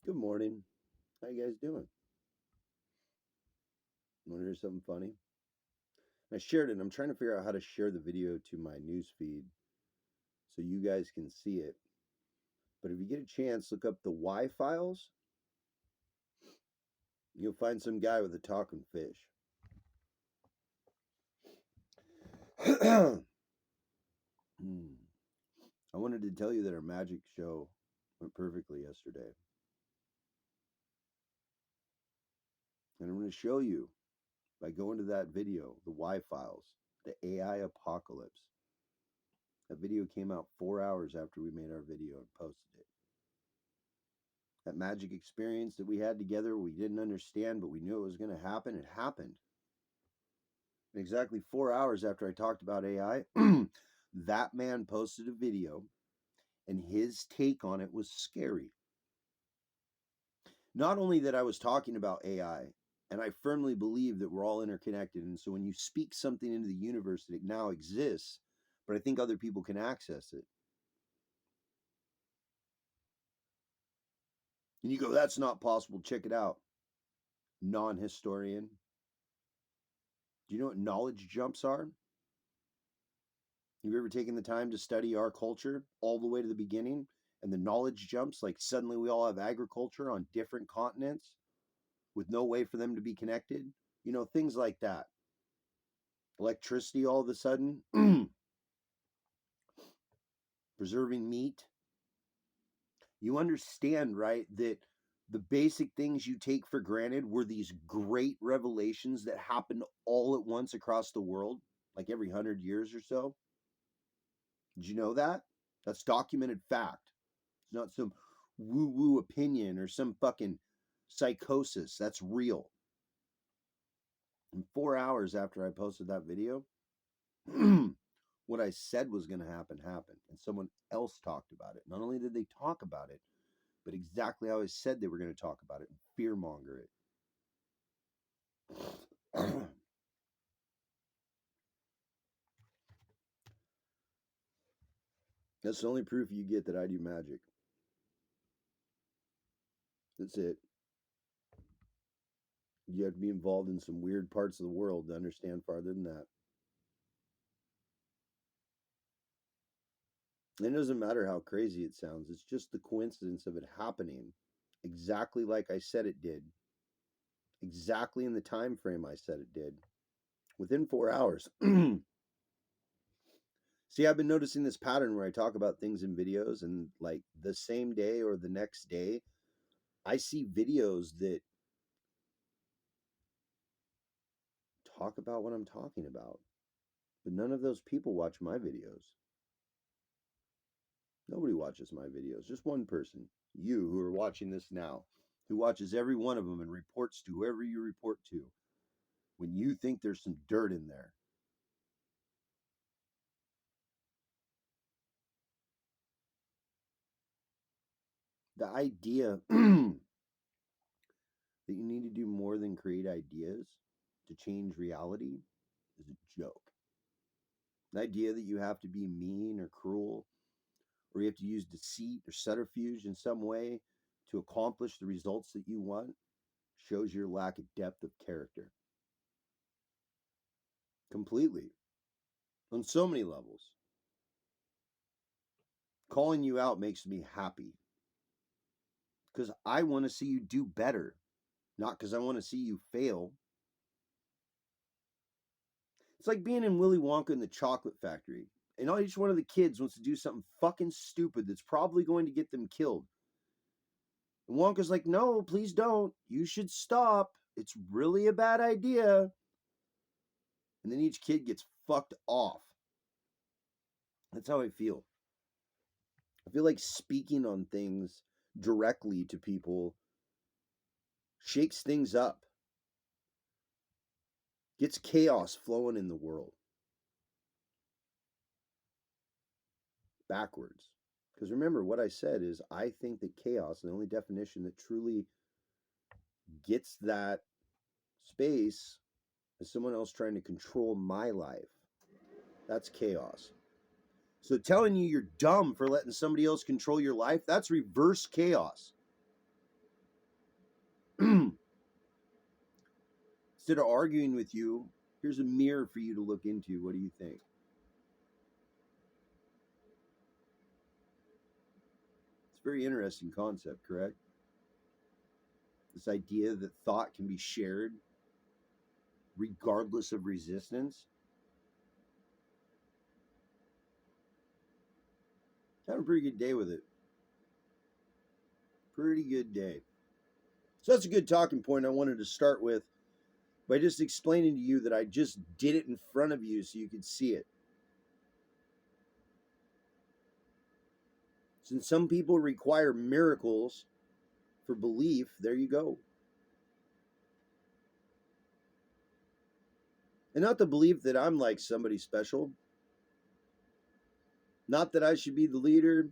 Good morning. How you guys doing? Want to hear something funny? I shared it. I'm trying to figure out how to share the video to my news feed so you guys can see it. But if you get a chance, look up the Y files. You'll find some guy with a talking fish. I wanted to tell you that our magic show went perfectly yesterday. And I'm going to show you by going to that video, the Y files, the AI apocalypse. That video came out 4 hours after we made our video and posted it. That magic experience that we had together, we didn't understand, but we knew it was going to happen. It happened. And exactly 4 hours after I talked about AI, that man posted a video, and his take on it was scary. Not only that I was talking about AI, and I firmly believe that we're all interconnected. And so when you speak something into the universe, that it now exists, but I think other people can access it. And you go, that's not possible. Check it out. Non historian. Do you know what knowledge jumps are? Have you ever taken the time to study our culture all the way to the beginning and the knowledge jumps? Like suddenly we all have agriculture on different continents with no way for them to be connected. You know, things like that. Electricity all of a sudden, preserving meat. You understand, right, that the basic things you take for granted were these great revelations that happened all at once across the world, like every 100 years or so. Did you know that? That's documented fact. It's not some woo woo opinion or some fucking psychosis. That's real. And 4 hours after I posted that video, what I said was going to happen happened. And someone else talked about it. Not only did they talk about it, but exactly how I said they were going to talk about it and fear monger it. That's the only proof you get that I do magic. That's it. You have to be involved in some weird parts of the world to understand farther than that. And it doesn't matter how crazy it sounds, it's just the coincidence of it happening exactly like I said it did, exactly in the time frame I said it did, within 4 hours. See, I've been noticing this pattern where I talk about things in videos, and like the same day or the next day, I see videos that talk about what I'm talking about. But none of those people watch my videos. Nobody watches my videos. Just one person. You who are watching this now, who watches every one of them and reports to whoever you report to when you think there's some dirt in there. The idea that you need to do more than create ideas to change reality is a joke. The idea that you have to be mean or cruel, or you have to use deceit or subterfuge in some way to accomplish the results that you want, shows your lack of depth of character. Completely. On so many levels. Calling you out makes me happy because I want to see you do better, not because I want to see you fail. It's like being in Willy Wonka in the Chocolate Factory, and each one of the kids wants to do something fucking stupid that's probably going to get them killed. And Wonka's like, no, please don't. You should stop. It's really a bad idea. And then each kid gets fucked off. That's how I feel. I feel like speaking on things directly to people shakes things up, gets chaos flowing in the world backwards. Because remember, what I said is I think that chaos, the only definition that truly gets that space, is someone else trying to control my life. That's chaos. So telling you you're dumb for letting somebody else control your life, that's reverse chaos. Instead of arguing with you, here's a mirror for you to look into. What do you think? It's a very interesting concept, correct? This idea that thought can be shared regardless of resistance. Having a pretty good day with it. Pretty good day. So that's a good talking point I wanted to start with by just explaining to you that I just did it in front of you so you could see it. Since some people require miracles for belief, there you go. And not the belief that I'm like somebody special. Not that I should be the leader.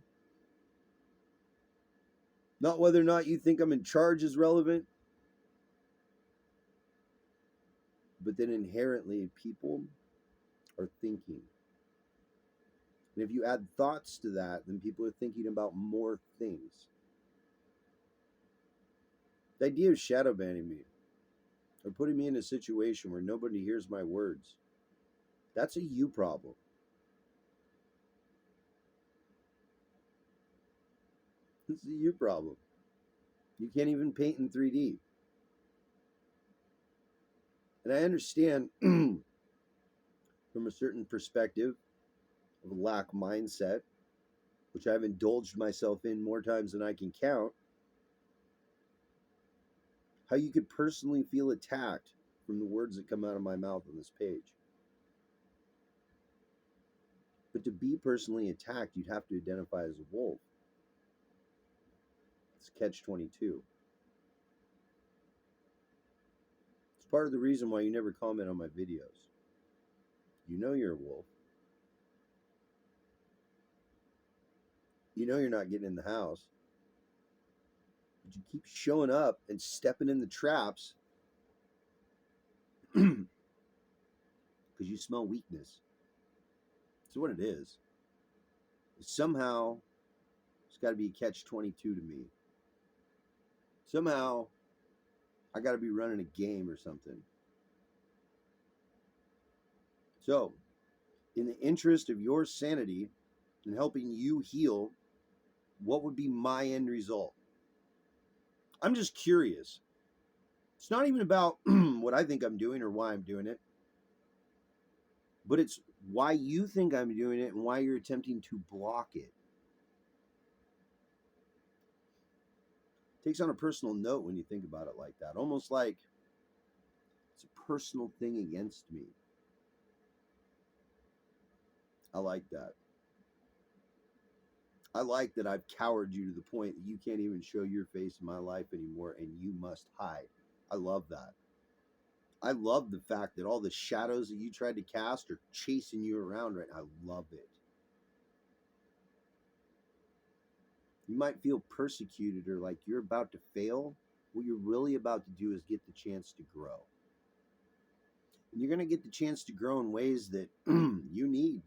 Not whether or not you think I'm in charge is relevant. But then inherently, people are thinking. And if you add thoughts to that, then people are thinking about more things. The idea of shadow banning me or putting me in a situation where nobody hears my words, that's a you problem. It's a you problem. You can't even paint in 3D. And I understand from a certain perspective of a lack mindset, which I've indulged myself in more times than I can count, how you could personally feel attacked from the words that come out of my mouth on this page. But to be personally attacked, you'd have to identify as a wolf. It's catch 22. It's part of the reason why you never comment on my videos. You know you're a wolf. You know you're not getting in the house. But you keep showing up and stepping in the traps because you smell weakness. That's what it is. Somehow, it's got to be a catch 22 to me. Somehow, I got to be running a game or something. So, in the interest of your sanity and helping you heal, what would be my end result? I'm just curious. It's not even about what I think I'm doing or why I'm doing it, but it's why you think I'm doing it and why you're attempting to block it. It takes on a personal note when you think about it like that, almost like it's a personal thing against me. I like that. I like that I've cowered you to the point that you can't even show your face in my life anymore and you must hide. I love that. I love the fact that all the shadows that you tried to cast are chasing you around right now. I love it. You might feel persecuted or like you're about to fail. What you're really about to do is get the chance to grow. And you're going to get the chance to grow in ways that you need.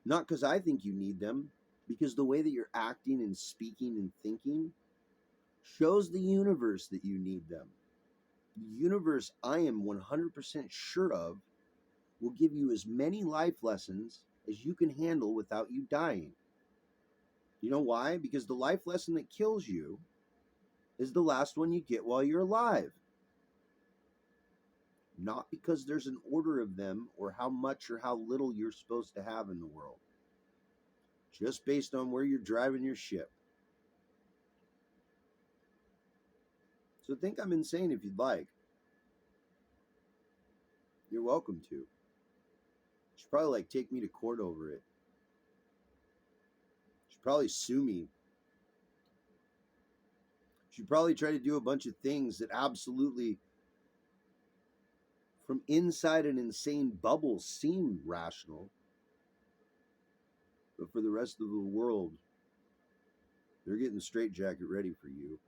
Not because I think you need them, because the way that you're acting and speaking and thinking shows the universe that you need them. The universe, I am 100% sure of, will give you as many life lessons as you can handle without you dying. You know why? Because the life lesson that kills you is the last one you get while you're alive. Not because there's an order of them or how much or how little you're supposed to have in the world. Just based on where you're driving your ship. So think I'm insane if you'd like. You're welcome to. You should probably like take me to court over it. You should probably sue me. You should probably try to do a bunch of things that absolutely, from inside an insane bubble, seem rational. But for the rest of the world, they're getting the straitjacket ready for you.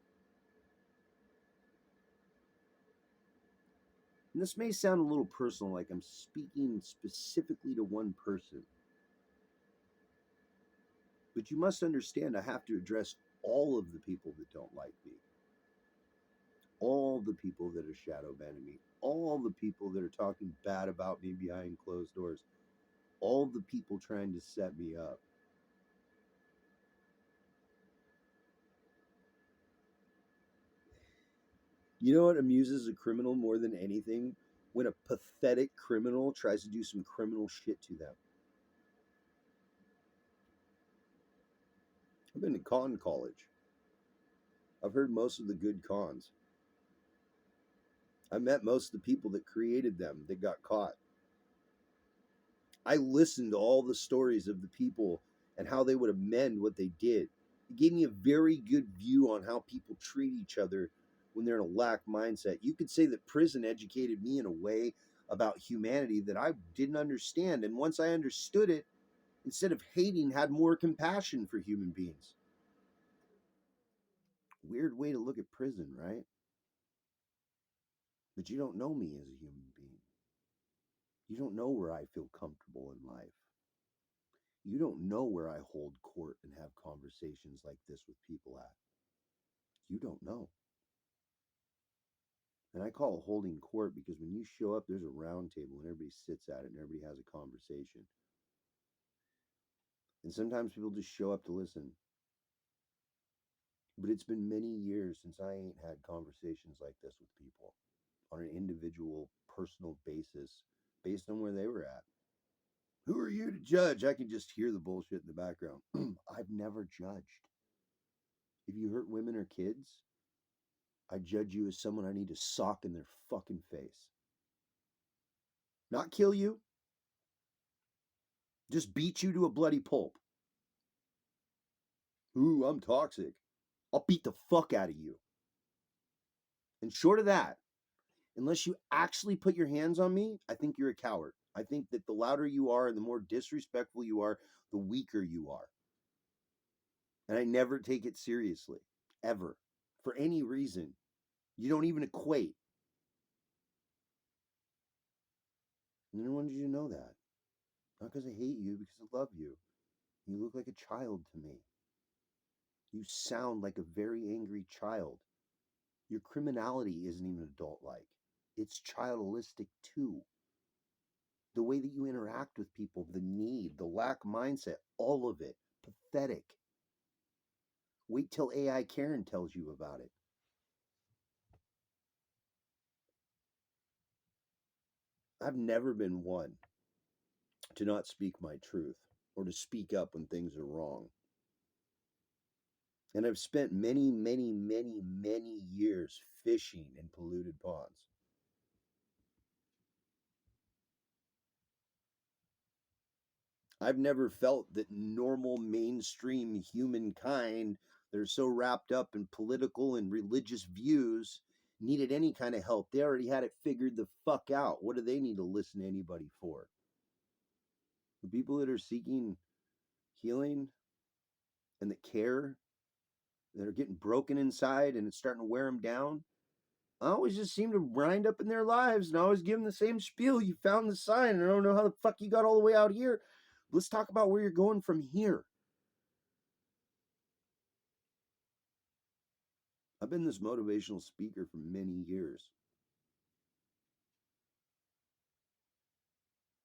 And this may sound a little personal, like I'm speaking specifically to one person. But you must understand I have to address all of the people that don't like me, all the people that are shadow banning me, all the people that are talking bad about me behind closed doors, all the people trying to set me up. You know what amuses a criminal more than anything? When a pathetic criminal tries to do some criminal shit to them. I've been to con college. I've heard most of the good cons. I met most of the people that created them that got caught. I listened to all the stories of the people and how they would amend what they did. It gave me a very good view on how people treat each other when they're in a lack mindset. You could say that prison educated me in a way about humanity that I didn't understand. And once I understood it, instead of hating, had more compassion for human beings. Weird way to look at prison, right? But you don't know me as a human being. You don't know where I feel comfortable in life. You don't know where I hold court and have conversations like this with people at. You don't know. And I call it holding court because when you show up, there's a round table and everybody sits at it and everybody has a conversation. And sometimes people just show up to listen. But it's been many years since I ain't had conversations like this with people on an individual, personal basis based on where they were at. Who are you to judge? I can just hear the bullshit in the background. I've never judged. If you hurt women or kids, I judge you as someone I need to sock in their fucking face. Not kill you, just beat you to a bloody pulp. Ooh, I'm toxic. I'll beat the fuck out of you. And short of that, unless you actually put your hands on me, I think you're a coward. I think that the louder you are and the more disrespectful you are, the weaker you are. And I never take it seriously, ever, for any reason. You don't even equate. And I wanted you to know that. Not because I hate you, because I love you. You look like a child to me. You sound like a very angry child. Your criminality isn't even adult like, it's childistic too. The way that you interact with people, the need, the lack mindset, all of it, pathetic. Wait till AI Karen tells you about it. I've never been one to not speak my truth or to speak up when things are wrong. And I've spent many, many, many, many years fishing in polluted ponds. I've never felt that normal mainstream humankind that are so wrapped up in political and religious views needed any kind of help. They already had it figured the fuck out. What do they need to listen to anybody for? The people that are seeking healing and that care, that are getting broken inside and it's starting to wear them down, I always just seem to wind up in their lives and I always give them the same spiel. You found the sign. I don't know how the fuck you got all the way out here. Let's talk about where you're going from here. I've been this motivational speaker for many years,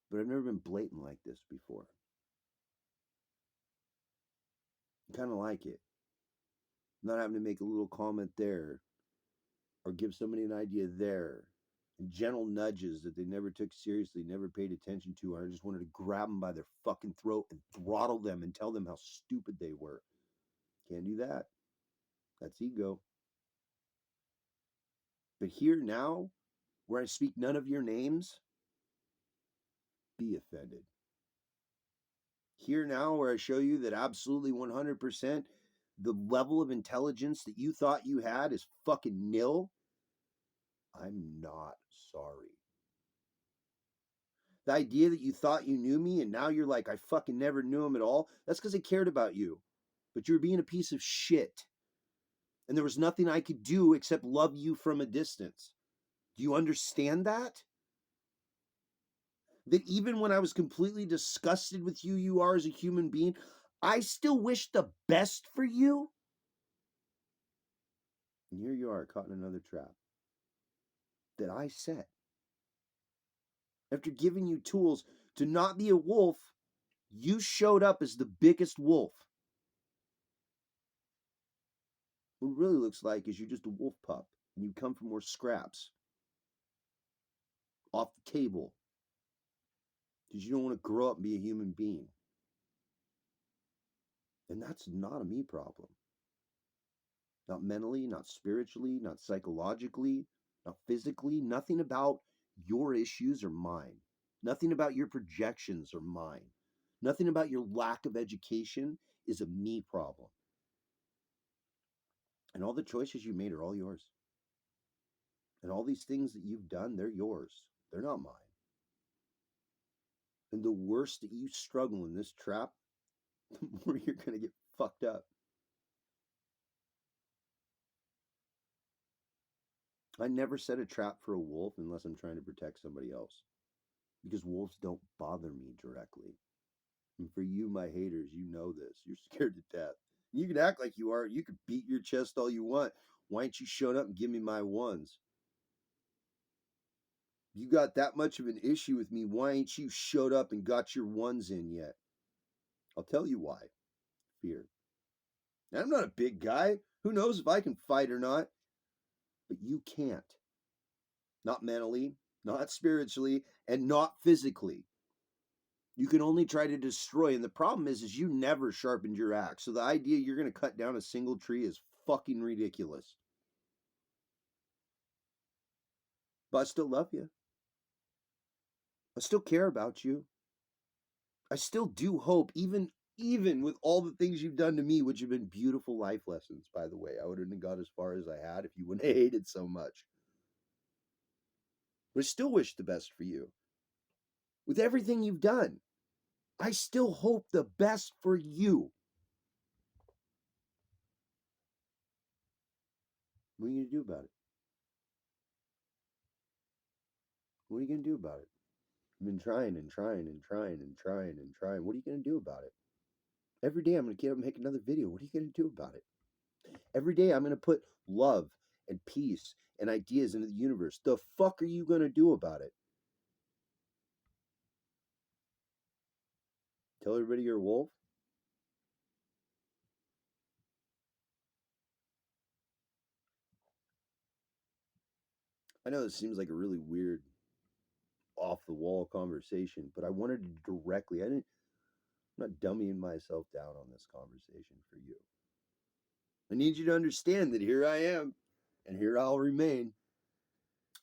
but I've never been blatant like this before. I kind of like it. Not having to make a little comment there or give somebody an idea there. And gentle nudges that they never took seriously, never paid attention to. I just wanted to grab them by their fucking throat and throttle them and tell them how stupid they were. Can't do that. That's ego. But here now, where I speak none of your names, be offended. Here now, where I show you that absolutely 100% the level of intelligence that you thought you had is fucking nil, I'm not sorry. The idea that you thought you knew me and now you're like, I fucking never knew him at all, that's because I cared about you. But you were being a piece of shit. And there was nothing I could do except love you from a distance. Do you understand that? That even when I was completely disgusted with you are as a human being, I still wish the best for you. And here you are caught in another trap that I set. After giving you tools to not be a wolf, you showed up as the biggest wolf. What it really looks like is you're just a wolf pup and you come for more scraps off the table because you don't want to grow up and be a human being. And that's not a me problem. Not mentally, not spiritually, not psychologically, not physically. Nothing about your issues are mine. Nothing about your projections are mine. Nothing about your lack of education is a me problem. And all the choices you made are all yours. And all these things that you've done, they're yours. They're not mine. And the worse that you struggle in this trap, the more you're going to get fucked up. I never set a trap for a wolf unless I'm trying to protect somebody else. Because wolves don't bother me directly. And for you, my haters, you know this. You're scared to death. You can act like you are. You can beat your chest all you want. Why ain't you showing up and give me my ones? You got that much of an issue with me. Why ain't you showed up and got your ones in yet? I'll tell you why. Fear. And I'm not a big guy. Who knows if I can fight or not? But you can't. Not mentally, not spiritually, and not physically. You can only try to destroy. And the problem is you never sharpened your axe. So the idea you're going to cut down a single tree is fucking ridiculous. But I still love you. I still care about you. I still do hope, even with all the things you've done to me, which have been beautiful life lessons, by the way. I wouldn't have got as far as I had if you wouldn't have hated so much. But I still wish the best for you. With everything you've done, I still hope the best for you. What are you going to do about it? What are you going to do about it? You've been trying and trying and trying and trying and trying. What are you going to do about it? Every day I'm going to get up and make another video. What are you going to do about it? Every day I'm going to put love and peace and ideas into the universe. The fuck are you going to do about it? Tell everybody you're a wolf? I know this seems like a really weird, off the wall conversation, but I wanted to directly, I'm not dummying myself down on this conversation for you. I need you to understand that here I am, and here I'll remain.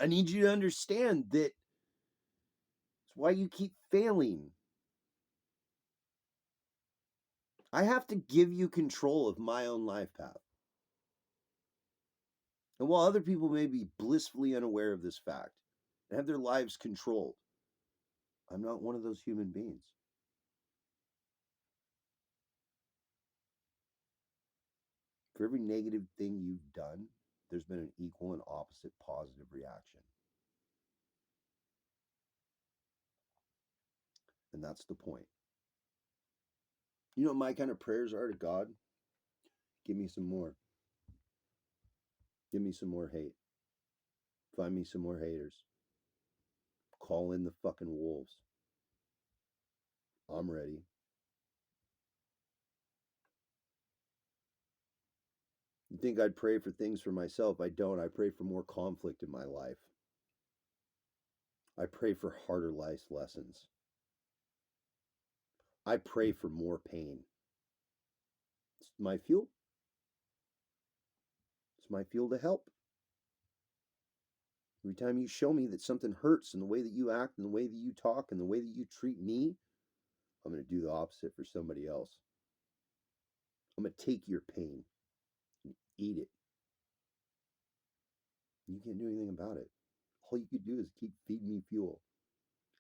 I need you to understand that it's why you keep failing. I have to give you control of my own life path. And while other people may be blissfully unaware of this fact and have their lives controlled, I'm not one of those human beings. For every negative thing you've done, there's been an equal and opposite positive reaction. And that's the point. You know what my kind of prayers are to God? Give me some more. Give me some more hate. Find me some more haters. Call in the fucking wolves. I'm ready. You think I'd pray for things for myself? I don't. I pray for more conflict in my life. I pray for harder life lessons. I pray for more pain. It's my fuel. It's my fuel to help. Every time you show me that something hurts in the way that you act and the way that you talk and the way that you treat me, I'm going to do the opposite for somebody else. I'm going to take your pain and eat it. You can't do anything about it. All you could do is keep feeding me fuel.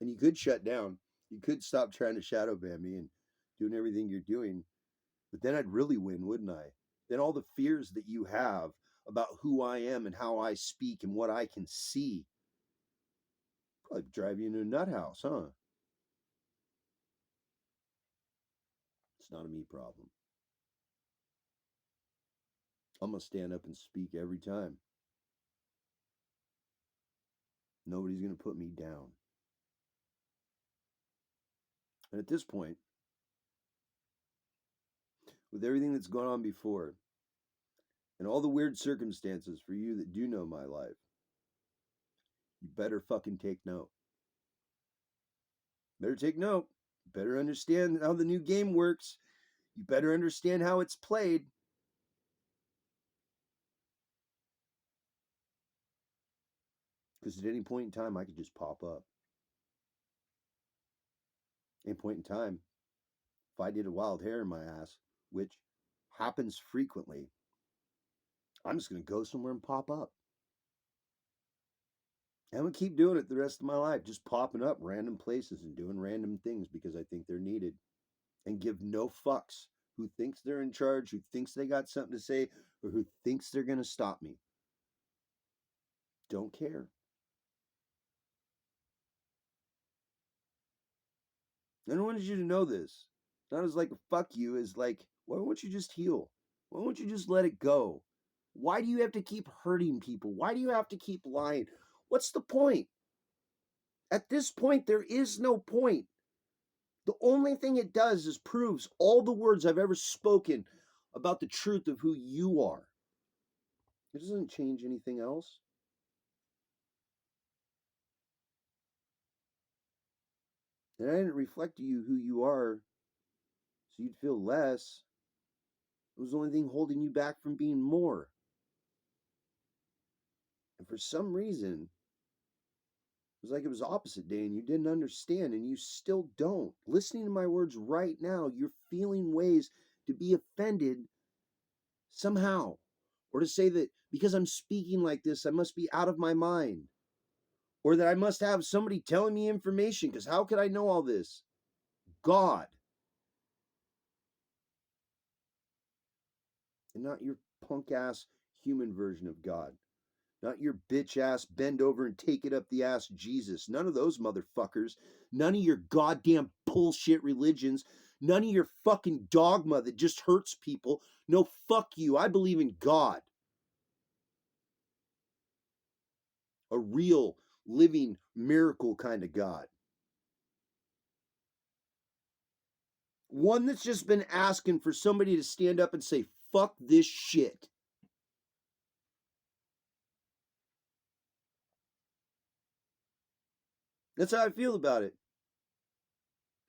And you could shut down. You could stop trying to shadow ban me and doing everything you're doing. But then I'd really win, wouldn't I? Then all the fears that you have about who I am and how I speak and what I can see probably drive you into a nut house, huh? It's not a me problem. I'm going to stand up and speak every time. Nobody's going to put me down. And at this point, with everything that's gone on before, and all the weird circumstances for you that do know my life, you better fucking take note. Better take note. Better understand how the new game works. You better understand how it's played. Because at any point in time, I could just pop up. Any point in time, if I did a wild hair in my ass, which happens frequently, I'm just going to go somewhere and pop up. I'm going to keep doing it the rest of my life, just popping up random places and doing random things because I think they're needed. And give no fucks who thinks they're in charge, who thinks they got something to say, or who thinks they're going to stop me. Don't care. I don't want you to know this. Not as like a fuck you, as like, why won't you just heal? Why won't you just let it go? Why do you have to keep hurting people? Why do you have to keep lying? What's the point? At this point, there is no point. The only thing it does is proves all the words I've ever spoken about the truth of who you are. It doesn't change anything else. And I didn't reflect to you who you are so you'd feel less. It was the only thing holding you back from being more. And for some reason, it was like it was opposite day and you didn't understand and you still don't. Listening to my words right now, you're feeling ways to be offended somehow. Or to say that because I'm speaking like this, I must be out of my mind. Or that I must have somebody telling me information, because how could I know all this? God. And not your punk ass human version of God. Not your bitch ass bend over and take it up the ass Jesus. None of those motherfuckers. None of your goddamn bullshit religions. None of your fucking dogma that just hurts people. No, fuck you. I believe in God. A real, living, miracle kind of God. One that's just been asking for somebody to stand up and say, fuck this shit. That's how I feel about it.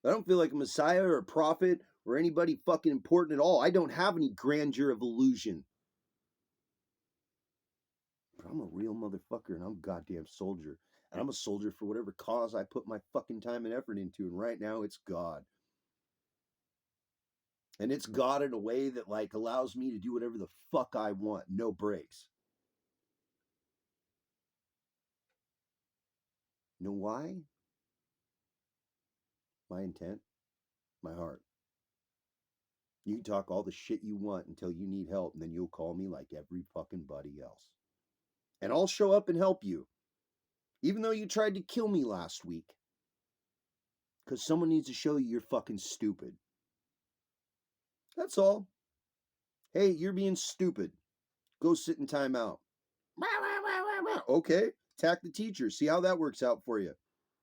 I don't feel like a messiah or a prophet or anybody fucking important at all. I don't have any grandeur of illusion. But I'm a real motherfucker and I'm a goddamn soldier. And I'm a soldier for whatever cause I put my fucking time and effort into. And right now it's God. And it's God in a way that like allows me to do whatever the fuck I want. No breaks. You know why? My intent, my heart. You can talk all the shit you want until you need help, and then you'll call me like every fucking buddy else. And I'll show up and help you. Even though you tried to kill me last week. Because someone needs to show you you're fucking stupid. That's all. Hey, you're being stupid. Go sit in timeout. Okay, attack the teacher. See how that works out for you.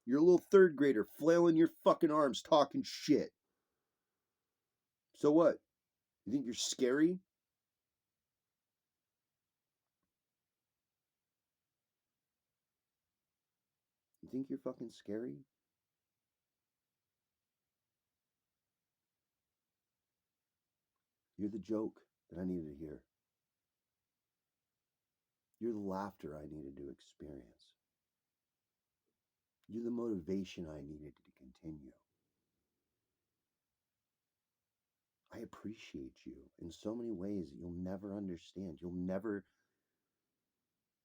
You're a little third grader flailing your fucking arms talking shit. So what? You think you're scary? You think you're fucking scary? You're the joke that I needed to hear. You're the laughter I needed to experience. You're the motivation I needed to continue. I appreciate you in so many ways that you'll never understand. You'll never,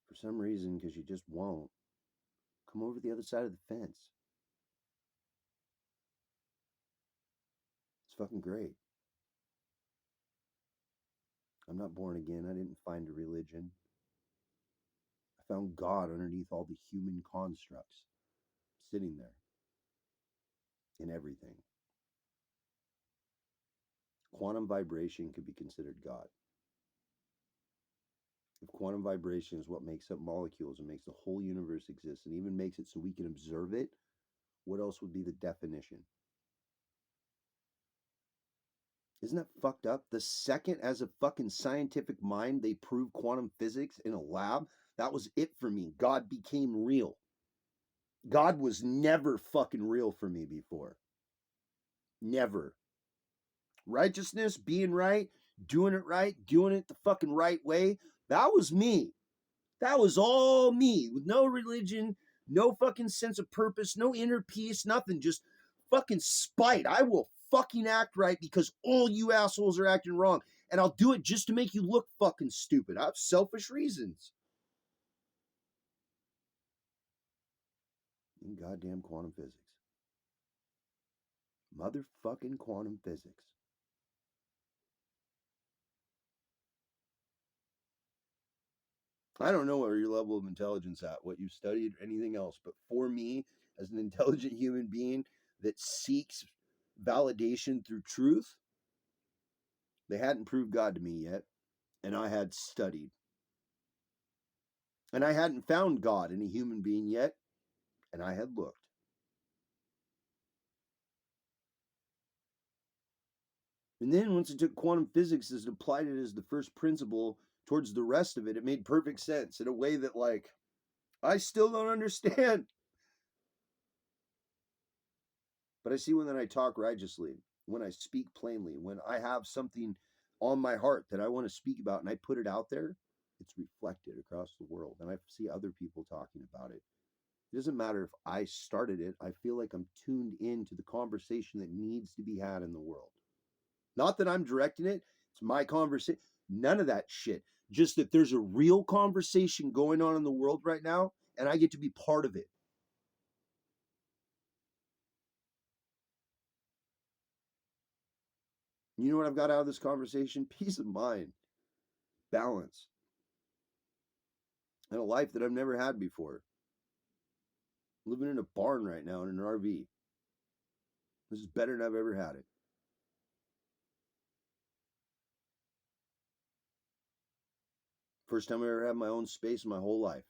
for some reason, because you just won't, come over the other side of the fence. It's fucking great. I'm not born again. I didn't find a religion. I found God underneath all the human constructs sitting there in everything. Quantum vibration could be considered God. If quantum vibration is what makes up molecules and makes the whole universe exist and even makes it so we can observe it, what else would be the definition? Isn't that fucked up? The second, as a fucking scientific mind, they proved quantum physics in a lab, that was it for me. God became real. God was never fucking real for me before. Never. Righteousness, being right, doing it the fucking right way, that was me. That was all me, with no religion, no fucking sense of purpose, no inner peace, nothing. Just fucking spite. I will fucking act right because all you assholes are acting wrong. And I'll do it just to make you look fucking stupid. I have selfish reasons. In goddamn quantum physics. Motherfucking quantum physics. I don't know where your level of intelligence at, what you've studied, or anything else, but for me, as an intelligent human being that seeks validation through truth, they hadn't proved God to me yet, and I had studied. And I hadn't found God in a human being yet, and I had looked. And then once I took quantum physics and applied it as the first principle towards the rest of it, it made perfect sense in a way that, like, I still don't understand. But I see when I talk righteously, when I speak plainly, when I have something on my heart that I want to speak about and I put it out there, it's reflected across the world. And I see other people talking about it. It doesn't matter if I started it. I feel like I'm tuned into the conversation that needs to be had in the world. Not that I'm directing it, it's my conversation. None of that shit. Just that there's a real conversation going on in the world right now, and I get to be part of it. You know what I've got out of this conversation? Peace of mind, balance, and a life that I've never had before. Living in a barn right now in an RV. This is better than I've ever had it. First time I ever had my own space in my whole life.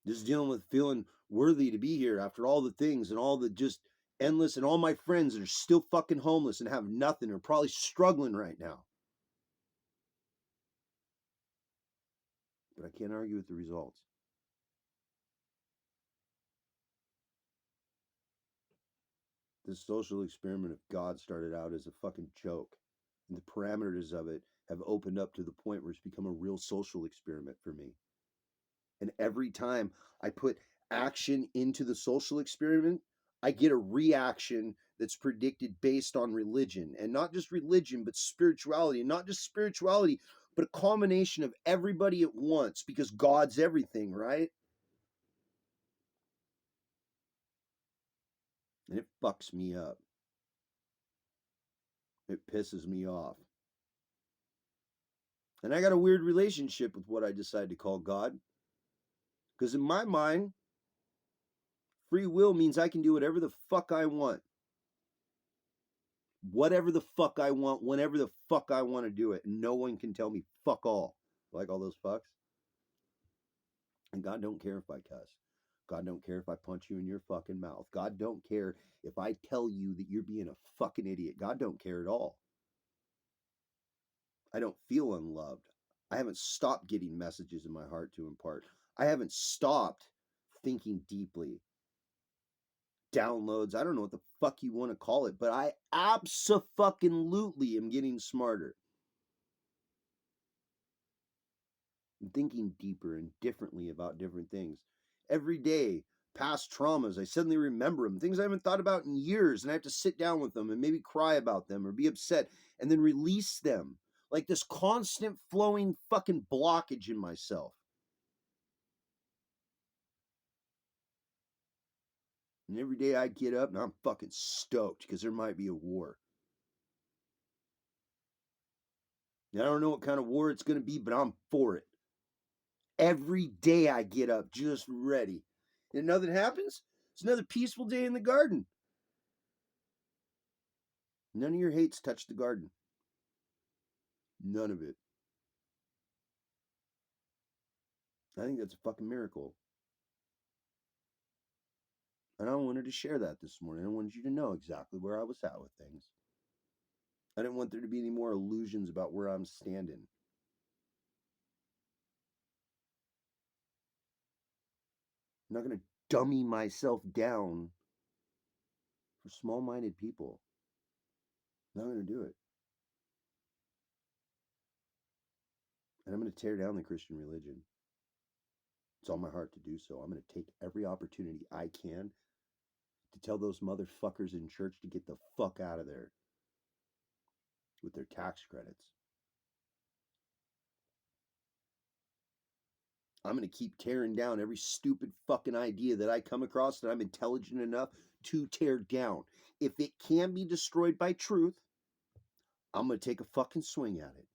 Just dealing with feeling worthy to be here after all the things and all the just endless, and all my friends that are still fucking homeless and have nothing are probably struggling right now. But I can't argue with the results. This social experiment of God started out as a fucking joke, and the parameters of it have opened up to the point where it's become a real social experiment for me. And every time I put action into the social experiment, I get a reaction that's predicted based on religion. And not just religion, but spirituality. And not just spirituality, but a combination of everybody at once, because God's everything, right? And it fucks me up. It pisses me off. And I got a weird relationship with what I decide to call God. Because in my mind, free will means I can do whatever the fuck I want. Whatever the fuck I want, whenever the fuck I want to do it. And no one can tell me fuck all. Like all those fucks. And God don't care if I cuss. God don't care if I punch you in your fucking mouth. God don't care if I tell you that you're being a fucking idiot. God don't care at all. I don't feel unloved. I haven't stopped getting messages in my heart to impart. I haven't stopped thinking deeply. Downloads, I don't know what the fuck you want to call it, but I abso-fucking-lutely am getting smarter. I'm thinking deeper and differently about different things. Every day, past traumas, I suddenly remember them, things I haven't thought about in years, and I have to sit down with them and maybe cry about them or be upset and then release them. Like this constant flowing fucking blockage in myself. And every day I get up and I'm fucking stoked because there might be a war. And I don't know what kind of war it's going to be, but I'm for it. Every day I get up just ready. And nothing happens? It's another peaceful day in the garden. None of your hates touch the garden. None of it. I think that's a fucking miracle. And I wanted to share that this morning. I wanted you to know exactly where I was at with things. I didn't want there to be any more illusions about where I'm standing. I'm not going to dummy myself down for small-minded people. I'm not going to do it. And I'm going to tear down the Christian religion. It's on my heart to do so. I'm going to take every opportunity I can to tell those motherfuckers in church to get the fuck out of there with their tax credits. I'm going to keep tearing down every stupid fucking idea that I come across that I'm intelligent enough to tear down. If it can be destroyed by truth, I'm going to take a fucking swing at it.